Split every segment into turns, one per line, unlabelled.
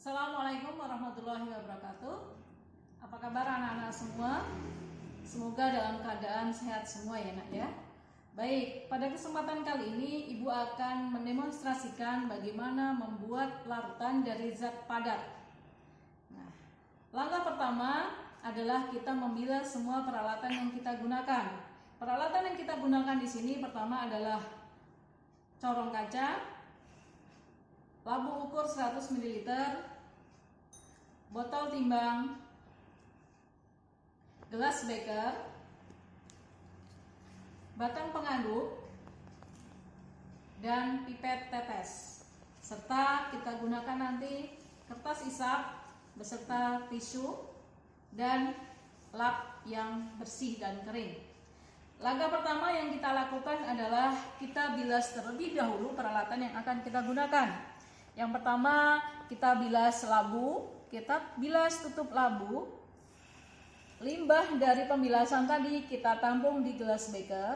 Assalamualaikum warahmatullahi wabarakatuh. Apa kabar anak-anak semua? Semoga dalam keadaan sehat semua ya nak ya. Baik, pada kesempatan kali ini Ibu akan mendemonstrasikan bagaimana membuat larutan dari zat padat. Nah, langkah pertama adalah kita memilah semua peralatan yang kita gunakan. Peralatan yang kita gunakan di sini pertama adalah corong kaca, labu ukur 100 ml, botol timbang, gelas beker, batang pengaduk, dan pipet tetes. Serta kita gunakan nanti kertas isap beserta tisu dan lap yang bersih dan kering. Langkah pertama yang kita lakukan adalah kita bilas terlebih dahulu peralatan yang akan kita gunakan. Yang pertama kita bilas labu, kita bilas tutup labu. Limbah dari pembilasan tadi kita tampung di gelas beker.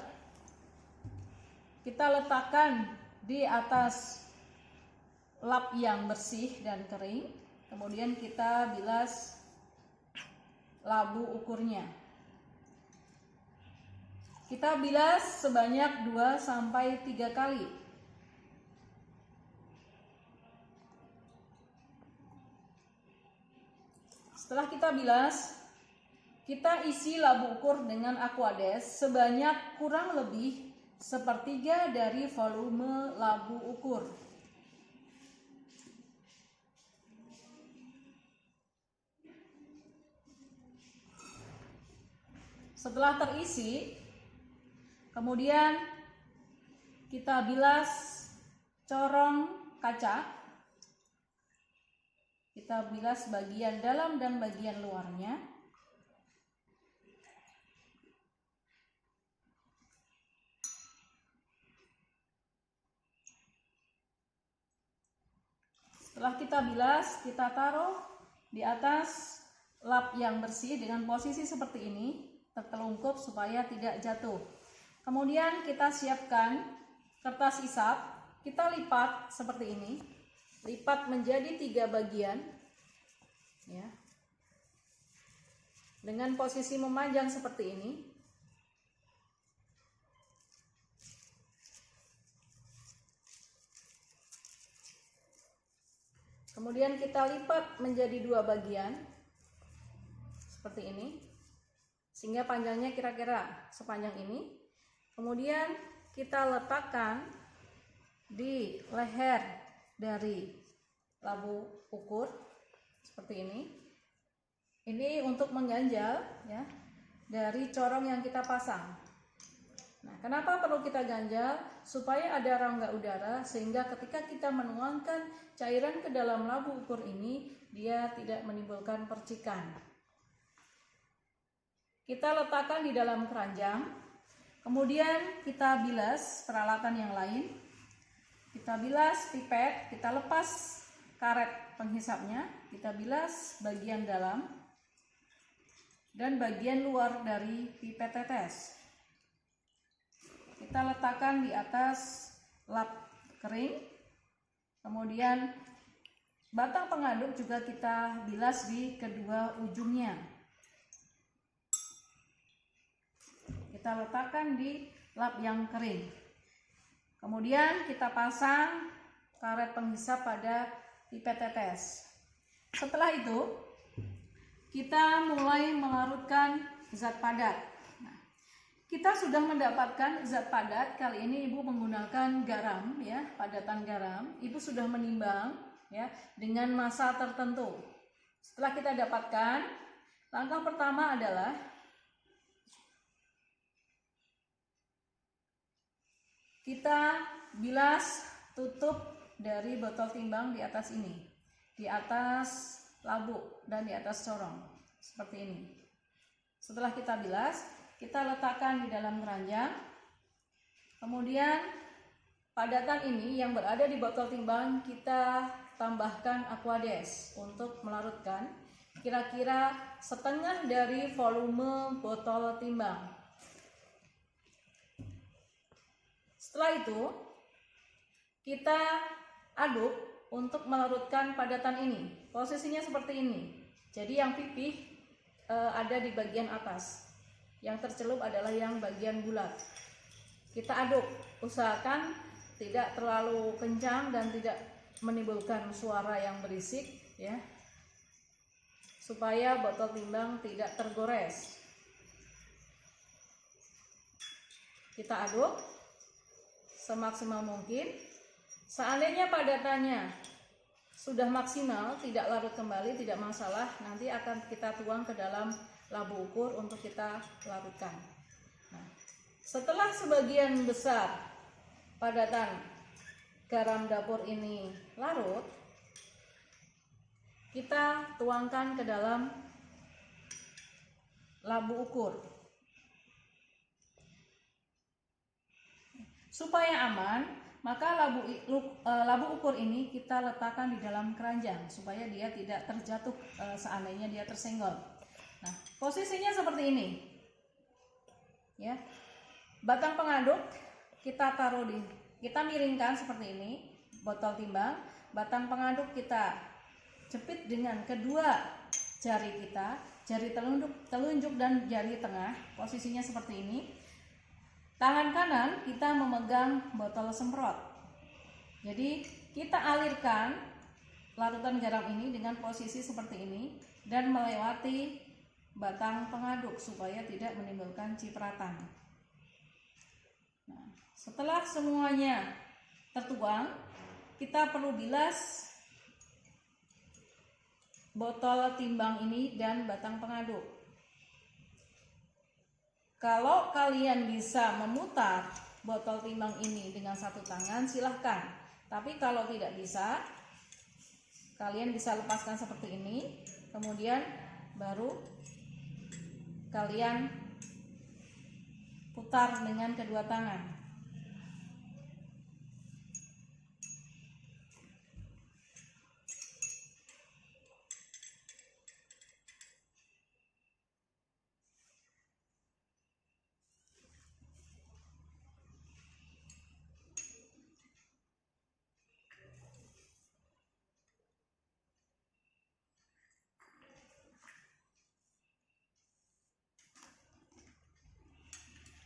Kita letakkan di atas lap yang bersih dan kering. Kemudian kita bilas labu ukurnya. Kita bilas sebanyak 2-3 kali. Setelah kita bilas, kita isi labu ukur dengan Aquades sebanyak kurang lebih 1/3 dari volume labu ukur. Setelah terisi, kemudian kita bilas corong kaca. Kita bilas bagian dalam dan bagian luarnya. Setelah kita bilas, kita taruh di atas lap yang bersih dengan posisi seperti ini, tertelungkup supaya tidak jatuh. Kemudian kita siapkan kertas isap, kita lipat seperti ini. Lipat menjadi 3 bagian ya, dengan posisi memanjang seperti ini. Kemudian kita lipat menjadi 2 bagian seperti ini, sehingga panjangnya kira-kira sepanjang ini. Kemudian kita letakkan di leher dari labu ukur seperti ini. Ini untuk mengganjal ya dari corong yang kita pasang. Nah, kenapa perlu kita ganjal? Supaya ada rongga udara sehingga ketika kita menuangkan cairan ke dalam labu ukur ini, dia tidak menimbulkan percikan. Kita letakkan di dalam keranjang. Kemudian kita bilas peralatan yang lain. Kita bilas pipet, kita lepas karet penghisapnya, kita bilas bagian dalam dan bagian luar dari pipet tetes. Kita letakkan di atas lap kering. Kemudian batang pengaduk juga kita bilas di kedua ujungnya. Kita letakkan di lap yang kering. Kemudian kita pasang karet penghisap pada pipet tetes. Setelah itu kita mulai melarutkan zat padat. Nah, kita sudah mendapatkan zat padat. Kali ini Ibu menggunakan garam ya, padatan garam. Ibu sudah menimbang ya dengan massa tertentu. Setelah kita dapatkan, langkah pertama adalah kita bilas tutup dari botol timbang di atas ini, di atas labu dan di atas corong seperti ini. Setelah kita bilas, kita letakkan di dalam keranjang. Kemudian padatan ini yang berada di botol timbang kita tambahkan Aquades untuk melarutkan kira-kira setengah dari volume botol timbang. Setelah itu kita aduk untuk melarutkan padatan ini. Posisinya seperti ini. Jadi yang pipih ada di bagian atas. Yang tercelup adalah yang bagian bulat. Kita aduk, usahakan tidak terlalu kencang dan tidak menimbulkan suara yang berisik ya. Supaya botol timbang tidak tergores. Kita aduk semaksimal mungkin. Seandainya padatannya sudah maksimal, tidak larut kembali, tidak masalah. Nanti akan kita tuang ke dalam labu ukur untuk kita larutkan. Nah, setelah sebagian besar padatan garam dapur ini larut, kita tuangkan ke dalam labu ukur. Supaya aman, maka labu ukur ini kita letakkan di dalam keranjang supaya dia tidak terjatuh seandainya dia tersenggol. Nah, posisinya seperti ini. Ya. Batang pengaduk kita miringkan seperti ini, botol timbang. Batang pengaduk kita jepit dengan kedua jari kita, jari telunjuk dan jari tengah, posisinya seperti ini. Tangan kanan kita memegang botol semprot. Jadi kita alirkan larutan garam ini dengan posisi seperti ini dan melewati batang pengaduk supaya tidak menimbulkan cipratan. Nah, setelah semuanya tertuang, kita perlu bilas botol timbang ini dan batang pengaduk. Kalau kalian bisa memutar botol timbang ini dengan satu tangan, silahkan. Tapi kalau tidak bisa, kalian bisa lepaskan seperti ini. Kemudian baru kalian putar dengan kedua tangan.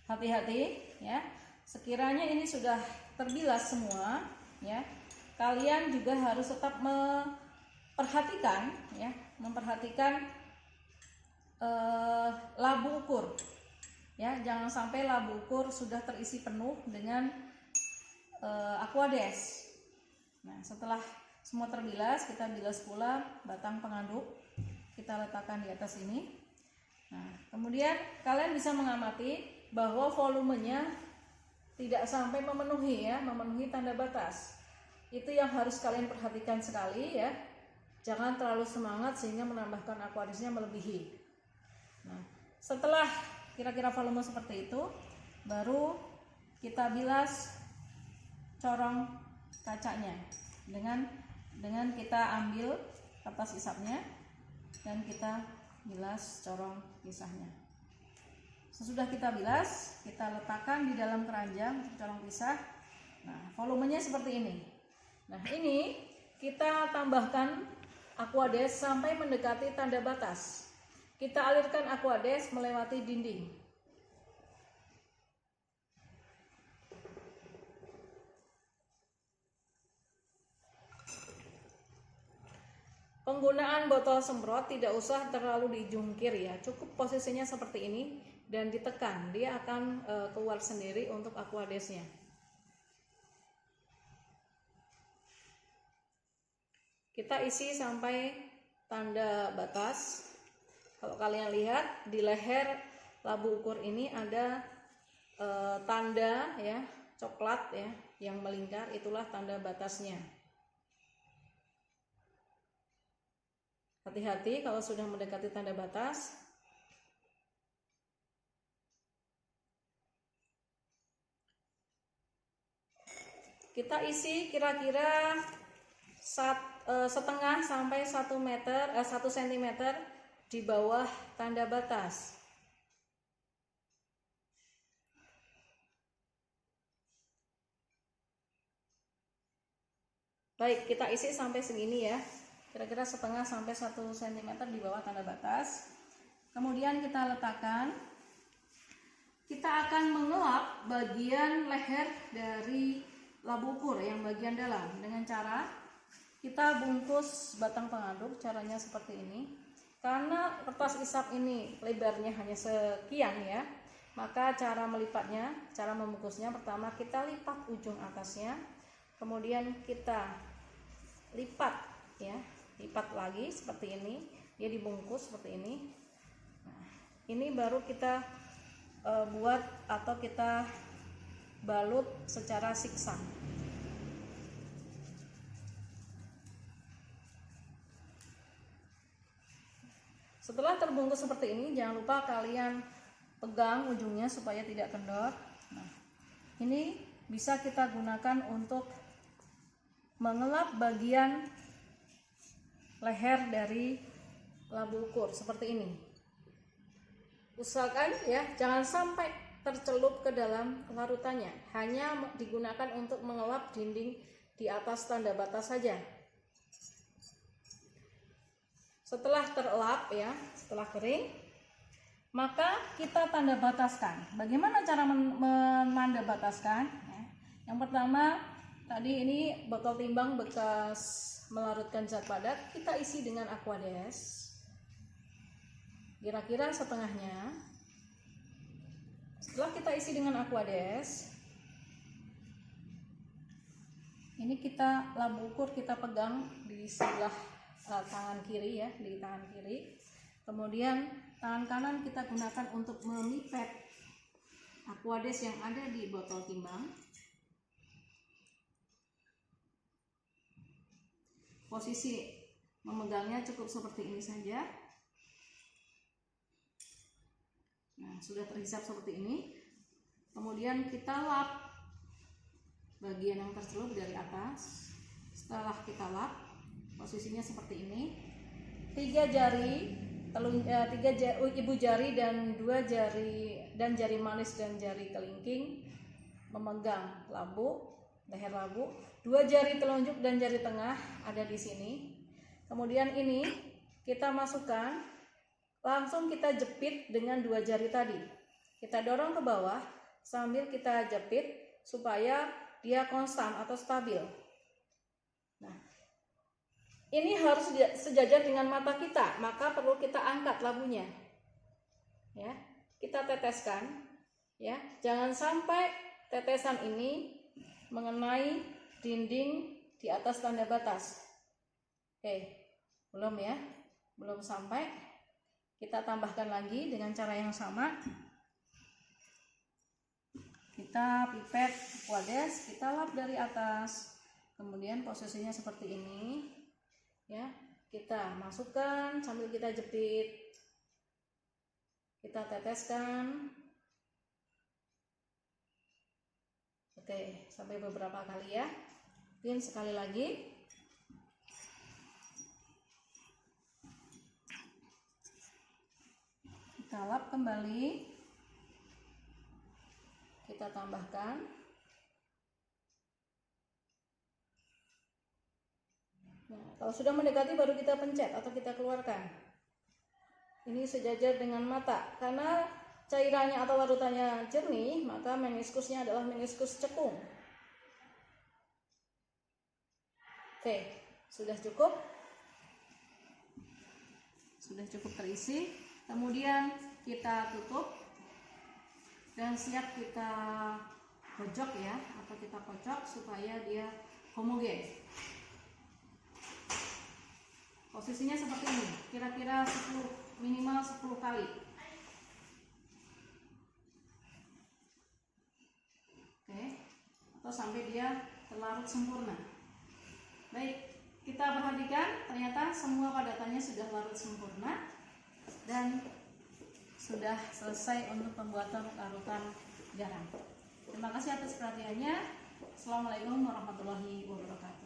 Hati-hati ya. Sekiranya ini sudah terbilas semua ya, kalian juga harus tetap memperhatikan labu ukur ya. Jangan sampai labu ukur sudah terisi penuh dengan aquades. Nah, setelah semua terbilas, kita bilas pula batang pengaduk, kita letakkan di atas ini. Nah, kemudian kalian bisa mengamati bahwa volumenya tidak sampai memenuhi tanda batas. Itu yang harus kalian perhatikan sekali ya. Jangan terlalu semangat sehingga menambahkan aquadesnya melebihi. Nah, setelah kira-kira volume seperti itu, baru kita bilas corong kacanya dengan kita ambil kertas isapnya dan kita bilas corong pisahnya. Sesudah kita bilas, kita letakkan di dalam keranjang untuk corong pisah. Nah, volumenya seperti ini. Nah, ini kita tambahkan aquades sampai mendekati tanda batas. Kita alirkan aquades melewati dinding. Penggunaan botol semprot tidak usah terlalu dijungkir ya, cukup posisinya seperti ini dan ditekan, dia akan keluar sendiri untuk aquadesnya. Kita isi sampai tanda batas. Kalau kalian lihat di leher labu ukur ini ada tanda ya, coklat ya, yang melingkar, itulah tanda batasnya. Hati-hati kalau sudah mendekati tanda batas. Kita isi kira-kira setengah sampai 1 cm di bawah tanda batas. Baik, kita isi sampai segini ya, kira-kira setengah sampai 1 cm di bawah tanda batas. Kemudian kita letakkan. Kita akan mengelap bagian leher dari labu ukur yang bagian dalam dengan cara kita bungkus batang pengaduk. Caranya seperti ini. Karena kertas isap ini lebarnya hanya sekian ya, maka cara melipatnya, cara membungkusnya, pertama kita lipat ujung atasnya, kemudian kita lipat ya, lipat lagi seperti ini, dia dibungkus seperti ini. Nah, ini baru kita buat atau kita balut secara zigzag. Setelah terbungkus seperti ini, jangan lupa kalian pegang ujungnya supaya tidak kendor. Nah, ini bisa kita gunakan untuk mengelap bagian leher dari labu ukur seperti ini. Usahakan ya, jangan sampai tercelup ke dalam larutannya. Hanya digunakan untuk mengelap dinding di atas tanda batas saja. Setelah terelap ya, setelah kering, maka kita tanda bataskan. Bagaimana cara menanda bataskan? Yang pertama, tadi ini botol timbang bekas melarutkan zat padat, kita isi dengan Aquades. Kira-kira setengahnya. Setelah kita isi dengan Aquades, ini kita labu ukur kita pegang di sebelah tangan kiri ya, di tangan kiri. Kemudian tangan kanan kita gunakan untuk memipet Aquades yang ada di botol timbang. Posisi memegangnya cukup seperti ini saja. Nah, sudah terhisap seperti ini. Kemudian kita lap bagian yang tercelup dari atas. Setelah kita lap, posisinya seperti ini. 3 jari, ibu jari dan 2 jari dan jari manis dan jari kelingking memegang labu, leher labu. 2 jari telunjuk dan jari tengah ada di sini. Kemudian ini kita masukkan, langsung kita jepit dengan 2 jari tadi. Kita dorong ke bawah sambil kita jepit supaya dia konstan atau stabil. Nah, ini harus sejajar dengan mata kita, maka perlu kita angkat labunya. Ya, kita teteskan ya. Jangan sampai tetesan ini mengenai dinding di atas tanda batas. Oke, belum ya? Belum sampai. Kita tambahkan lagi dengan cara yang sama. Kita pipet Aquades, kita lap dari atas. Kemudian posisinya seperti ini. Ya, kita masukkan sambil kita jepit. Kita teteskan. Oke, sampai beberapa kali ya. Mungkin sekali lagi. Kita lap kembali, kita tambahkan. Nah, kalau sudah mendekati baru kita pencet atau kita keluarkan. Ini sejajar dengan mata. Karena cairannya atau larutannya jernih, maka meniskusnya adalah meniskus cekung. Oke, sudah cukup. Sudah cukup terisi. Kemudian kita tutup dan siap kita kocok ya, atau kita kocok supaya dia homogen. Posisinya seperti ini, kira-kira minimal 10 kali. Oke, atau sampai dia terlarut sempurna. Baik, kita perhatikan ternyata semua padatannya sudah larut sempurna dan sudah selesai untuk pembuatan larutan garam. Terima kasih atas perhatiannya. Assalamualaikum warahmatullahi wabarakatuh.